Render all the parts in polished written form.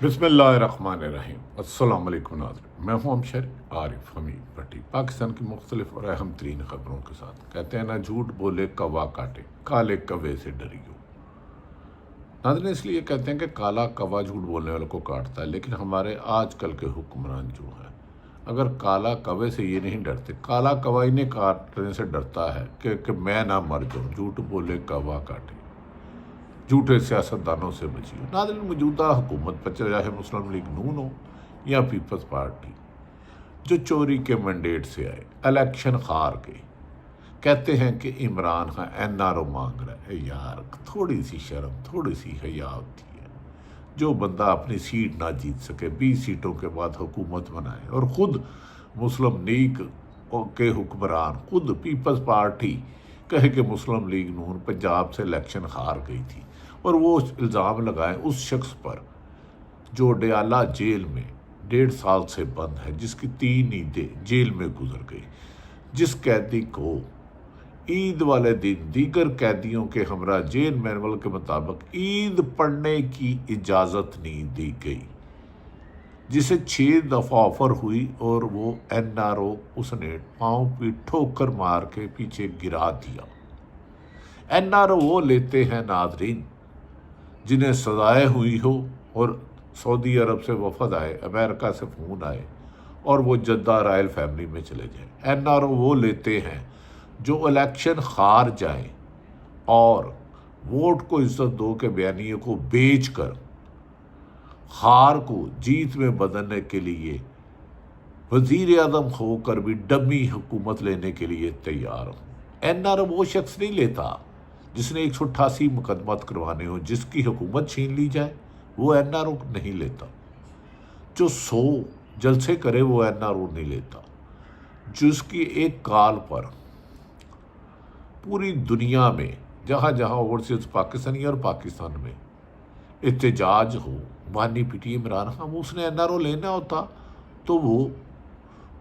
بسم اللہ الرحمن الرحیم۔ السلام علیکم ناظرین، میں ہوں امشر عارف حمید بھٹی، پاکستان کی مختلف اور اہم ترین خبروں کے ساتھ۔ کہتے ہیں نہ جھوٹ بولے کوا کاٹے، کالے کوے سے ڈریو۔ ناظرین اس لیے کہتے ہیں کہ کالا کوا جھوٹ بولنے والوں کو کاٹتا ہے، لیکن ہمارے آج کل کے حکمران جو ہیں اگر کالا کوے سے یہ نہیں ڈرتے، کالا کوا انہیں کاٹنے سے ڈرتا ہے کہ میں نہ مر جاؤں۔ جھوٹ بولے کوا کاٹے، جھوٹے سیاستدانوں سے بچیے۔ ناظرین موجودہ حکومت پر چاہے مسلم لیگ نون ہو یا پیپلز پارٹی، جو چوری کے مینڈیٹ سے آئے، الیکشن ہار گئے، کہتے ہیں کہ Imran Khan N R O مانگ رہا ہے۔ یار تھوڑی سی شرم، تھوڑی سی حیا ہوتی ہے۔ جو بندہ اپنی سیٹ نہ جیت سکے، 20 سیٹوں کے بعد حکومت بنائے، اور خود مسلم لیگ کے حکمران، خود پیپلز پارٹی کہے کہ مسلم لیگ نون پنجاب سے الیکشن ہار گئی تھی، اور وہ الزام لگائے اس شخص پر جو ڈیالہ جیل میں 1.5 سال سے بند ہے، جس کی 3 عیدیں جیل میں گزر گئی، جس قیدی کو عید والے دن دیگر قیدیوں کے ہمراہ جیل مینول کے مطابق عید پڑھنے کی اجازت نہیں دی گئی، جسے 6 دفعہ آفر ہوئی اور وہ این آر او اس نے پاؤں پہ ٹھوکر مار کے پیچھے گرا دیا۔ این آر او وہ لیتے ہیں ناظرین جنہیں سزائیں ہوئی ہو اور سعودی عرب سے وفد آئے، امریکہ سے فون آئے اور وہ جدہ رائل فیملی میں چلے جائیں۔ این آر او وہ لیتے ہیں جو الیکشن ہار جائیں اور ووٹ کو عزت دو کے بیانیے کو بیچ کر ہار کو جیت میں بدلنے کے لیے وزیر اعظم ہو کر بھی ڈمی حکومت لینے کے لیے تیار ہوں۔ این آر او وہ شخص نہیں لیتا جس نے 188 مقدمات کروانے ہوں، جس کی حکومت چھین لی جائے، وہ این آر او نہیں لیتا۔ جو 100 جلسے کرے وہ این آر او نہیں لیتا۔ جس کی ایک کال پر پوری دنیا میں جہاں جہاں اوورسیز پاکستانی اور پاکستان میں احتجاج ہو، مانی پیٹی عمران خان، اس نے این آر او لینا ہوتا تو وہ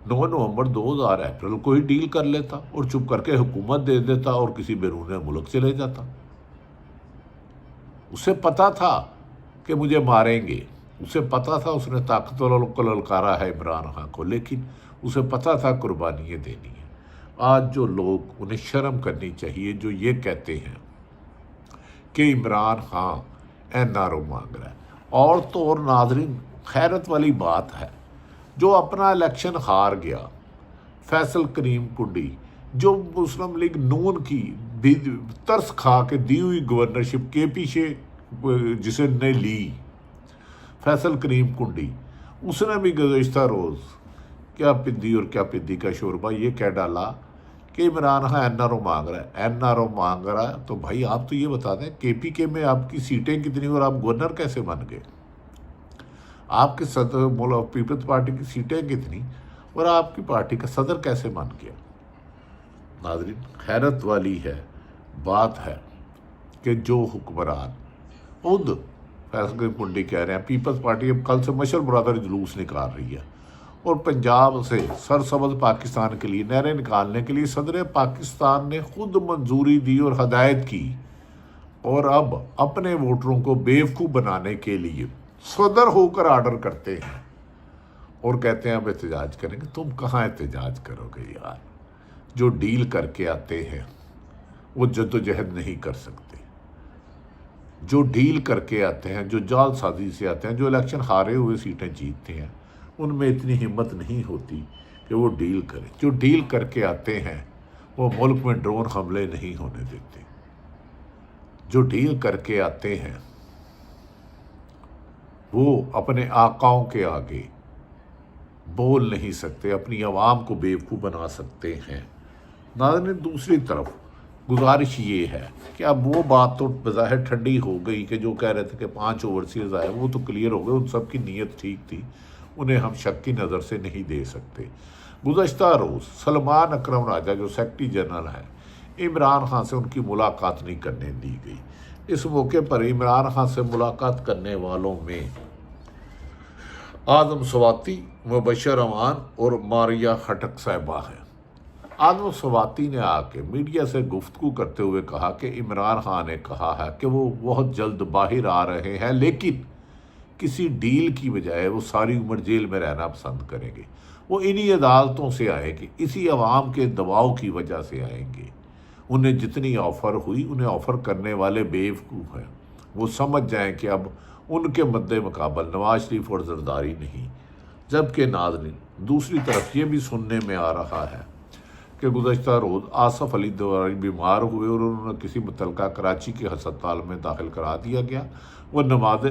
9 نومبر 2000 اپریل کو ہی ڈیل کر لیتا اور چپ کر کے حکومت دے دیتا اور کسی بیرون ملک چلے جاتا۔ اسے پتا تھا کہ مجھے ماریں گے، اسے پتا تھا، اس نے طاقت والوں کو للکارا ہے عمران خان کو، لیکن اسے پتا تھا قربانیاں دینی ہیں۔ آج جو لوگ، انہیں شرم کرنی چاہیے جو یہ کہتے ہیں کہ Imran Khan N R O مانگ رہا ہے۔ اور تو اور ناظرین خیرت والی بات ہے، جو اپنا الیکشن ہار گیا، فیصل کریم کنڈی، جو مسلم لیگ نون کی ترس کھا کے دی ہوئی گورنرشپ کے پیچھے جسے نے لی، فیصل کریم کنڈی، اس نے بھی گزشتہ روز کیا پدی اور کیا پدی کا شوربہ یہ کہہ ڈالا کہ Imran Khan N R O مانگ رہا ہے۔ این آر او مانگ رہا ہے تو بھائی آپ تو یہ بتا دیں کے پی کے میں آپ کی سیٹیں کتنی اور آپ گورنر کیسے بن گئے؟ آپ کے صدر پیپلز پارٹی کی سیٹیں کتنی اور آپ کی پارٹی کا صدر کیسے بن گیا؟ ناظرین حیرت والی ہے بات ہے کہ جو حکمران خود فیصل کنڈی کہہ رہے ہیں پیپلز پارٹی اب کل سے مشر برادر جلوس نکال رہی ہے اور پنجاب سے سرسبز پاکستان کے لیے نہریں نکالنے کے لیے صدر پاکستان نے خود منظوری دی اور ہدایت کی، اور اب اپنے ووٹروں کو بیوقوف بنانے کے لیے صدر ہو کر آرڈر کرتے ہیں اور کہتے ہیں اب احتجاج کریں گے۔ تم کہاں احتجاج کرو گے یار؟ جو ڈیل کر کے آتے ہیں وہ جدوجہد نہیں کر سکتے، جو ڈیل کر کے آتے ہیں، جو جال سازی سے آتے ہیں، جو الیکشن ہارے ہوئے سیٹیں جیتتے ہیں، ان میں اتنی ہمت نہیں ہوتی کہ وہ ڈیل کریں۔ جو ڈیل کر کے آتے ہیں وہ ملک میں ڈرون حملے نہیں ہونے دیتے۔ جو ڈیل کر کے آتے ہیں وہ اپنے آقاؤں کے آگے بول نہیں سکتے، اپنی عوام کو بیوقوف بنا سکتے ہیں۔ ناظرین دوسری طرف گزارش یہ ہے کہ اب وہ بات تو بظاہر ٹھنڈی ہو گئی کہ جو کہہ رہے تھے کہ 5 اوورسیز آئے وہ تو کلیئر ہو گئے، ان سب کی نیت ٹھیک تھی، انہیں ہم شک کی نظر سے نہیں دے سکتے۔ گزشتہ روز سلمان اکرم راجہ جو سیکرٹری جنرل ہیں، عمران خان سے ان کی ملاقات نہیں کرنے دی گئی۔ اس موقع پر عمران خان سے ملاقات کرنے والوں میں آدم سواتی، مبشر امان اور ماریا خٹک صاحبہ ہیں۔ آدم سواتی نے آ کے میڈیا سے گفتگو کرتے ہوئے کہا کہ عمران خان نے کہا ہے کہ وہ بہت جلد باہر آ رہے ہیں، لیکن کسی ڈیل کی بجائے وہ ساری عمر جیل میں رہنا پسند کریں گے۔ وہ انہی عدالتوں سے آئیں گے، اسی عوام کے دباؤ کی وجہ سے آئیں گے۔ انہیں جتنی آفر ہوئی، انہیں آفر کرنے والے بیوقوف ہیں۔ وہ سمجھ جائیں کہ اب ان کے مد مقابل نواز شریف اور زرداری نہیں۔ جبکہ ناظرین، دوسری طرف یہ بھی سننے میں آ رہا ہے کہ گزشتہ روز آصف علی زرداری بیمار ہوئے اور انہوں نے کسی متعلقہ کراچی کے ہسپتال میں داخل کرا دیا گیا۔ وہ نماز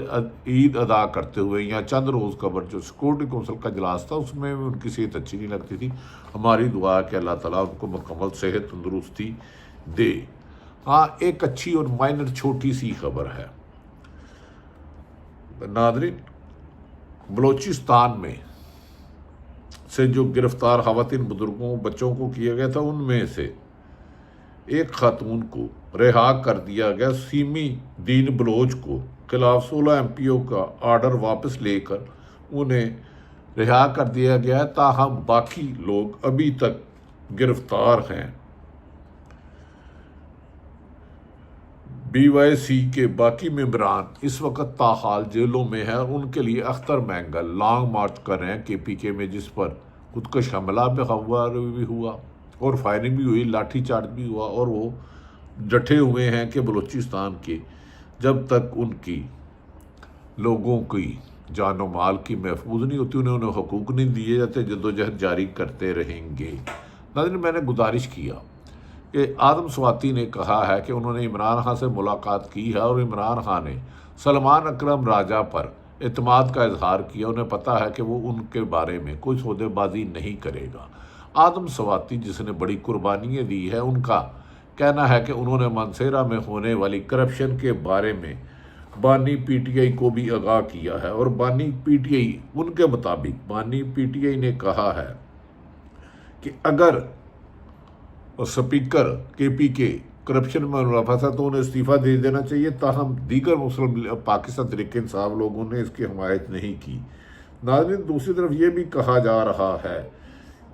عید ادا کرتے ہوئے یا چند روز قبل جو سیکورٹی کونسل کا اجلاس تھا اس میں ان کی صحت اچھی نہیں لگتی تھی۔ ہماری دعا ہے کہ اللہ تعالیٰ ان کو مکمل صحت تندرستی دے۔ ہاں، ایک اچھی اور مائنر چھوٹی سی خبر ہے ناظرین، بلوچستان میں سے جو گرفتار خواتین، بزرگوں، بچوں کو کیا گیا تھا، ان میں سے ایک خاتون کو رہا کر دیا گیا۔ سیمی دین بلوچ کو خلاف 16 MP کا آرڈر واپس لے کر انہیں رہا کر دیا گیا ہے، تاہم باقی لوگ ابھی تک گرفتار ہیں۔ BYC کے باقی ممبران اس وقت تاحال جیلوں میں ہیں۔ ان کے لیے اختر مینگل لانگ مارچ کر رہے ہیں KPK میں، جس پر خودکش حملہ بھی ہوا اور فائرنگ بھی ہوئی، لاٹھی چارج بھی ہوا، اور وہ ڈٹے ہوئے ہیں کہ بلوچستان کے جب تک ان کی لوگوں کی جان و مال کی محفوظ نہیں ہوتی، انہیں حقوق نہیں دیے جاتے، جدوجہد جاری کرتے رہیں گے۔ ناظرین، میں نے گزارش کیا کہ آدم سواتی نے کہا ہے کہ انہوں نے عمران خان سے ملاقات کی ہے اور عمران خان نے سلمان اکرم راجہ پر اعتماد کا اظہار کیا۔ انہیں پتہ ہے کہ وہ ان کے بارے میں کوئی سودے بازی نہیں کرے گا۔ آدم سواتی جس نے بڑی قربانیاں دی ہے، ان کا کہنا ہے کہ انہوں نے مانسہرہ میں ہونے والی کرپشن کے بارے میں بانی PTI کو بھی آگاہ کیا ہے، اور بانی PTI ان کے مطابق بانی PTI نے کہا ہے کہ اگر اسپیکر KPK کرپشن میں ملوث ہے تو انہیں استعفیٰ دے دینا چاہیے، تاہم دیگر مسلم پاکستان تحریک انصاف لوگوں نے اس کی حمایت نہیں کی۔ ناظرین، دوسری طرف یہ بھی کہا جا رہا ہے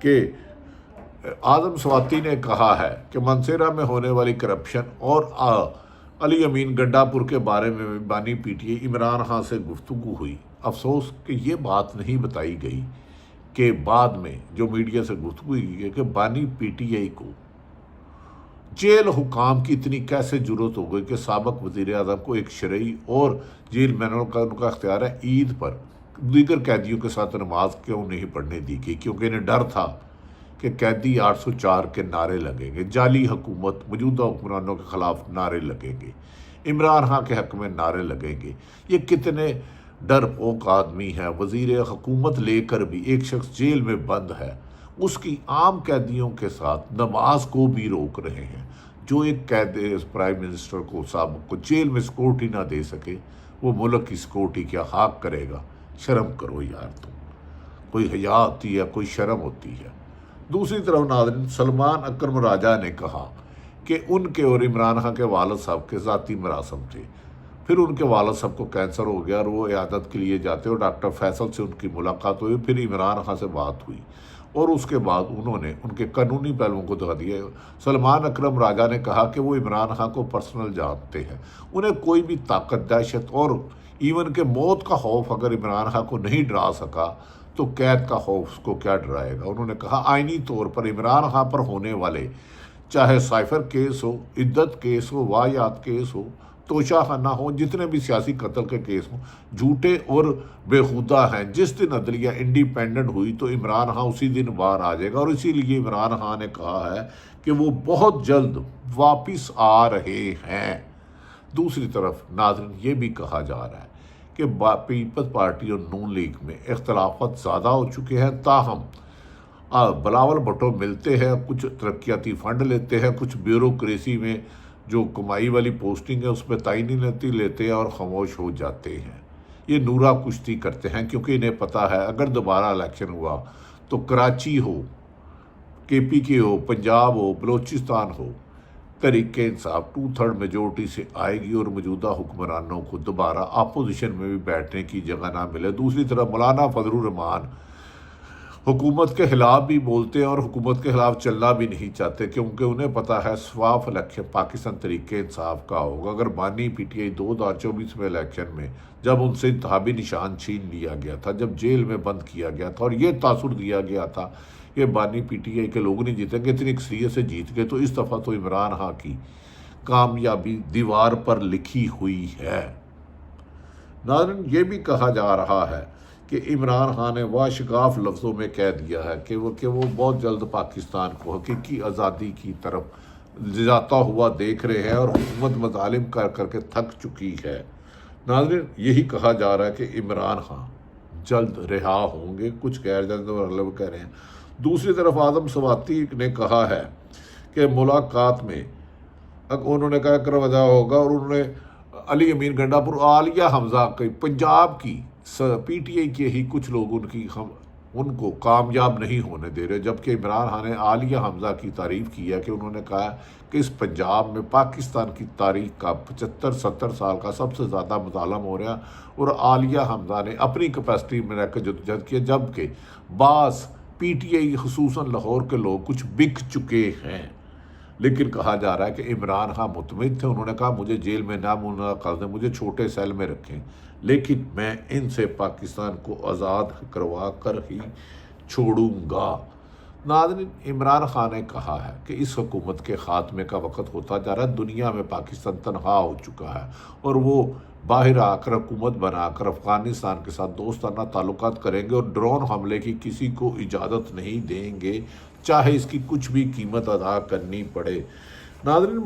کہ آدم سواتی نے کہا ہے کہ مانسہرہ میں ہونے والی کرپشن اور علی امین گنڈا پور کے بارے میں بانی PTI عمران خان سے گفتگو ہوئی۔ افسوس کہ یہ بات نہیں بتائی گئی کہ بعد میں جو میڈیا سے گفتگو ہوئی ہے کہ بانی PTI کو جیل حکام کی اتنی کیسے جرت ہو گئی کہ سابق وزیر اعظم کو ایک شرعی اور جیل مینر کا ان کا اختیار ہے، عید پر دیگر قیدیوں کے ساتھ نماز کیوں نہیں پڑھنے دی گئی، کیونکہ انہیں ڈر تھا کہ قیدی 804 کے نعرے لگیں گے، جعلی حکومت، موجودہ حکمرانوں کے خلاف نعرے لگیں گے، عمران خان کے حق میں نعرے لگیں گے۔ یہ کتنے ڈرپوک آدمی ہے، وزیر حکومت لے کر بھی ایک شخص جیل میں بند ہے، اس کی عام قیدیوں کے ساتھ نماز کو بھی روک رہے ہیں۔ جو ایک قید پرائم منسٹر کو سابق کو جیل میں سیکورٹی نہ دے سکے، وہ ملک کی سیکورٹی کیا خاک کرے گا؟ شرم کرو یار، تم کوئی حیا ہوتی ہے، کوئی شرم ہوتی ہے۔ دوسری طرف ناظرین، سلمان اکرم راجہ نے کہا کہ ان کے اور عمران خان کے والد صاحب کے ذاتی مراسم تھے، پھر ان کے والد صاحب کو کینسر ہو گیا اور وہ عیادت کے لیے جاتے اور ڈاکٹر فیصل سے ان کی ملاقات ہوئی، پھر عمران خان سے بات ہوئی اور اس کے بعد انہوں نے ان کے قانونی پہلوؤں کو دکھا دیا۔ سلمان اکرم راجہ نے کہا کہ وہ عمران خان کو پرسنل جانتے ہیں، انہیں کوئی بھی طاقت، دہشت اور ایون کہ موت کا خوف اگر عمران خان کو نہیں ڈرا سکا تو قید کا خوف اس کو کیا ڈرائے گا۔ انہوں نے کہا آئینی طور پر عمران خان پر ہونے والے چاہے سائفر کیس ہو، عدت کیس ہو، واحیات کیس ہو، توشہ خانہ ہو، جتنے بھی سیاسی قتل کے کیس ہوں، جھوٹے اور بےخودہ ہیں۔ جس دن عدلیہ انڈیپینڈنٹ ہوئی تو عمران خان اسی دن باہر آ جائے گا، اور اسی لیے عمران خان نے کہا ہے کہ وہ بہت جلد واپس آ رہے ہیں۔ دوسری طرف ناظرین، یہ بھی کہا جا رہا ہے کہ پیپلز پارٹی اور نون لیگ میں اختلافات زیادہ ہو چکے ہیں، تاہم بلاول بھٹو ملتے ہیں، کچھ ترقیاتی فنڈ لیتے ہیں، کچھ بیوروکریسی میں جو کمائی والی پوسٹنگ ہے اس پہ تعینی لیتے ہیں اور خاموش ہو جاتے ہیں۔ یہ نورا کشتی کرتے ہیں کیونکہ انہیں پتہ ہے اگر دوبارہ الیکشن ہوا تو کراچی ہو، KPK ہو، پنجاب ہو، بلوچستان ہو، تحریک انصاف 2/3 میجورٹی سے آئے گی اور موجودہ حکمرانوں کو دوبارہ اپوزیشن میں بھی بیٹھنے کی جگہ نہ ملے۔ دوسری طرف مولانا فضل الرحمان حکومت کے خلاف بھی بولتے ہیں اور حکومت کے خلاف چلنا بھی نہیں چاہتے، کیونکہ انہیں پتہ ہے صاف الیکشن پاکستان طریقے انصاف کا ہوگا۔ اگر بانی پی ٹی آئی 2024 میں الیکشن میں جب ان سے انتخابی نشان چھین لیا گیا تھا، جب جیل میں بند کیا گیا تھا اور یہ تاثر دیا گیا تھا کہ بانی پی ٹی آئی کے لوگ نہیں جیتیں گے، اتنی اکثریت سے جیت گئے، تو اس دفعہ تو عمران خان کی کامیابی دیوار پر لکھی ہوئی ہے۔ ناظرین، یہ بھی کہا جا رہا ہے کہ عمران خان نے واشگاف لفظوں میں کہہ دیا ہے کہ وہ بہت جلد پاکستان کو حقیقی آزادی کی طرف جاتا ہوا دیکھ رہے ہیں اور حکومت مظالم کر کر کے تھک چکی ہے۔ ناظرین، یہی کہا جا رہا ہے کہ عمران خان جلد رہا ہوں گے، کچھ غیر جلد مطلب کہہ رہے ہیں۔ دوسری طرف اعظم سواتی نے کہا ہے کہ ملاقات میں انہوں نے کہا کروایا ہوگا، اور انہوں نے علی امین گنڈا پور عالیہ حمزہ کی پنجاب کی پی ٹی آئی کے ہی کچھ لوگ ان کو کامیاب نہیں ہونے دے رہے، جبکہ عمران خان نے عالیہ حمزہ کی تعریف کی ہے کہ انہوں نے کہا کہ اس پنجاب میں پاکستان کی تاریخ کا 75-70 سال کا سب سے زیادہ مظالم ہو رہا، اور عالیہ حمزہ نے اپنی کیپیسٹی میں رہ کر جدوجہد کیا، جبکہ بعض پی ٹی آئی خصوصاً لاہور کے لوگ کچھ بک چکے ہیں۔ لیکن کہا جا رہا ہے کہ عمران خان مطمئن تھے، انہوں نے کہا مجھے جیل میں نہ منعقد دیں، مجھے چھوٹے سیل میں رکھیں، لیکن میں ان سے پاکستان کو آزاد کروا کر ہی چھوڑوں گا۔ ناظرین، عمران خان نے کہا ہے کہ اس حکومت کے خاتمے کا وقت ہوتا جا رہا ہے، دنیا میں پاکستان تنہا ہو چکا ہے، اور وہ باہر آ کر حکومت بنا کر افغانستان کے ساتھ دوستانہ تعلقات کریں گے اور ڈرون حملے کی کسی کو اجازت نہیں دیں گے، چاہے اس کی کچھ بھی قیمت ادا کرنی پڑے۔ ناظرین،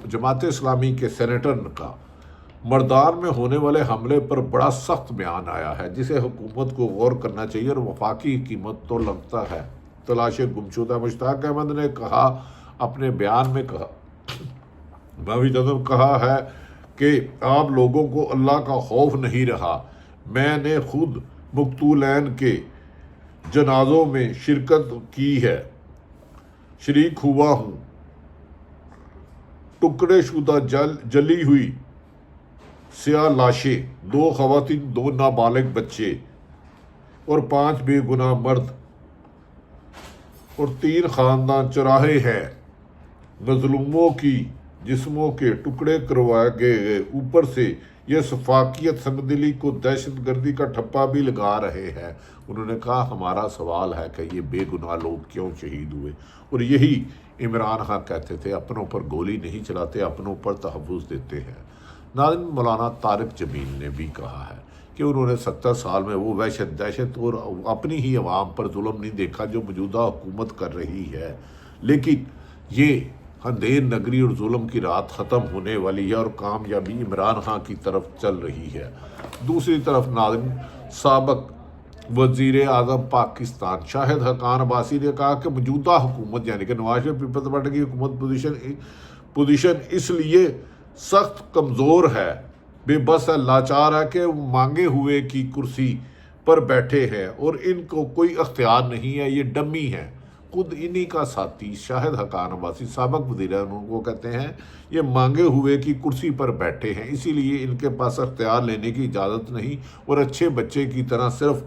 جماعت اسلامی کے سینیٹر کا مردان میں ہونے والے حملے پر بڑا سخت بیان آیا ہے، جسے حکومت کو غور کرنا چاہیے، اور وفاقی حکومت تو لگتا ہے تلاش گمشدہ۔ مشتاق احمد نے کہا اپنے بیان میں کہا ہے کہ عام لوگوں کو اللہ کا خوف نہیں رہا، میں نے خود مقتولین کے جنازوں میں شرکت کی ہے، شریک ہوا ہوں، ٹکڑے شدہ جلی ہوئی سیاہ لاشیں، 2 خواتین، 2 نابالغ بچے اور 5 بے گناہ مرد اور 3 خاندان چراہے ہیں، مظلوموں کی جسموں کے ٹکڑے کروائے گئے، اوپر سے یہ صفاقیت سنگدلی کو دہشت گردی کا ٹھپا بھی لگا رہے ہیں۔ انہوں نے کہا ہمارا سوال ہے کہ یہ بے گناہ لوگ کیوں شہید ہوئے، اور یہی عمران خان کہتے تھے، اپنوں پر گولی نہیں چلاتے، اپنوں پر تحفظ دیتے ہیں۔ ناظرین، مولانا طارق جمیل نے بھی کہا ہے کہ انہوں نے 70 سال میں وہ دہشت اور اپنی ہی عوام پر ظلم نہیں دیکھا جو موجودہ حکومت کر رہی ہے، لیکن یہ اندھیر نگری اور ظلم کی رات ختم ہونے والی ہے اور کامیابی عمران خان کی طرف چل رہی ہے۔ دوسری طرف ناظرین، سابق وزیر اعظم پاکستان شاہد حقان عباسی نے کہا کہ موجودہ حکومت یعنی کہ نواز شریف پیپلز پارٹی کی حکومت پوزیشن اس لیے سخت کمزور ہے، بے بس ہے، لاچار ہے کہ وہ مانگے ہوئے کی کرسی پر بیٹھے ہیں اور ان کو کوئی اختیار نہیں ہے، یہ ڈمی ہے۔ خود انہی کا ساتھی شاہد حقان عباسی سابق وزیر اعظم کو کہتے ہیں یہ مانگے ہوئے کی کرسی پر بیٹھے ہیں، اسی لیے ان کے پاس اختیار لینے کی اجازت نہیں اور اچھے بچے کی طرح صرف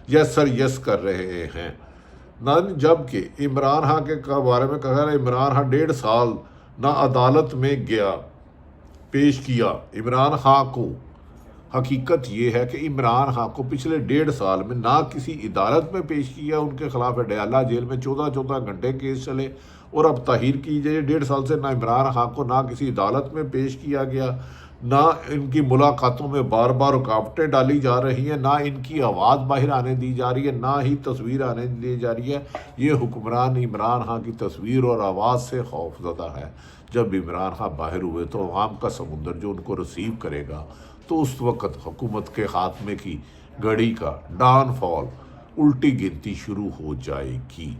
یس سر یس کر رہے ہیں۔ جبکہ عمران خان کے بارے میں کہا ہے عمران خان 1.5 سال نہ عدالت میں گیا پیش کیا۔ عمران خان کو حقیقت یہ ہے کہ عمران خان کو پچھلے 1.5 سال میں نہ کسی عدالت میں پیش کیا، ان کے خلاف اڈیالہ جیل میں 14 گھنٹے کیس چلے، اور اب تاحیر کیجئے 1.5 سال سے نہ عمران خان کو نہ کسی عدالت میں پیش کیا گیا، نہ ان کی ملاقاتوں میں بار بار رکاوٹیں ڈالی جا رہی ہیں، نہ ان کی آواز باہر آنے دی جا رہی ہے، نہ ہی تصویر آنے دی جا رہی ہے۔ یہ حکمران عمران خان کی تصویر اور آواز سے خوف زدہ ہے۔ جب عمران خان باہر ہوئے تو عوام کا سمندر جو ان کو ریسیو کرے گا، تو اس وقت حکومت کے خاتمے کی گھڑی کا ڈاؤن فال الٹی گنتی شروع ہو جائے گی۔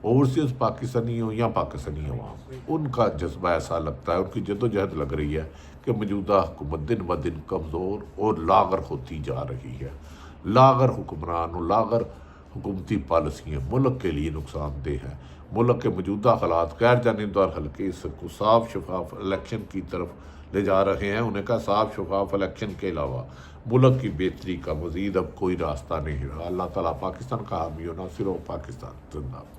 اوورسیز پاکستانی ہوں یا پاکستانی عوام، ان کا جذبہ ایسا لگتا ہے، ان کی جدوجہد لگ رہی ہے کہ موجودہ حکومت دن بدن کمزور اور لاغر ہوتی جا رہی ہے۔ لاغر حکمران اور لاغر حکومتی پالیسیاں ملک کے لیے نقصان دہ ہیں۔ ملک کے موجودہ حالات غیر جانبدار حلقے اس کو صاف شفاف الیکشن کی طرف لے جا رہے ہیں. انہیں کہا صاف شفاف الیکشن کے علاوہ ملک کی بہتری کا مزید اب کوئی راستہ نہیں رہا. اللہ تعالیٰ پاکستان کا حامی و ناصر ہو. پاکستان زندہ باد.